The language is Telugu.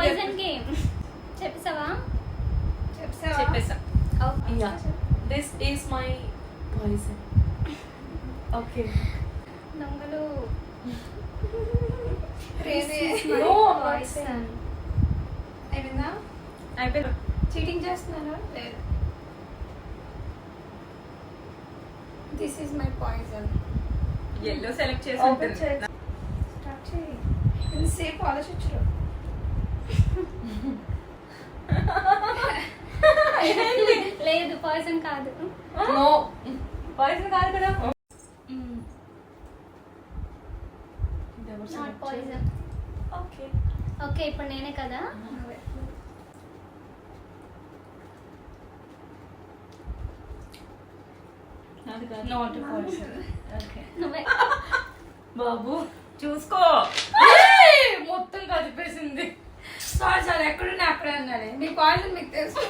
పాయిజన్ గేమ్ చెప్పేసావా? చెప్పేసా. Yeah. This is my poison. Okay. దొంగలు No. పాయిజన్. అయిపోయిందా? అయిపోయింది. చీటింగ్ చేస్తున్నారా? లేదు. This is my poison. Yellow select చేసి ఓపెన్ ఉంటుంది. చేయి. స్టార్ట్ చేయి. ఇంతసేపు ఆలోచించరు. లేదు పాయిజన్ కాదు. No. Poison కాదు కదా. Not poison. Okay. ఓకే ఇప్పుడు నేనే కదా. నువ్వే. నాది కాదు. Not poison. Okay. నువ్వే. బాబు చూసుకో. మొత్తం కలిపేసింది. సారీ ఎక్కడున్నా అక్కడే అన్నాడు. మీ పాయిజన్ మీకు తెలుసు.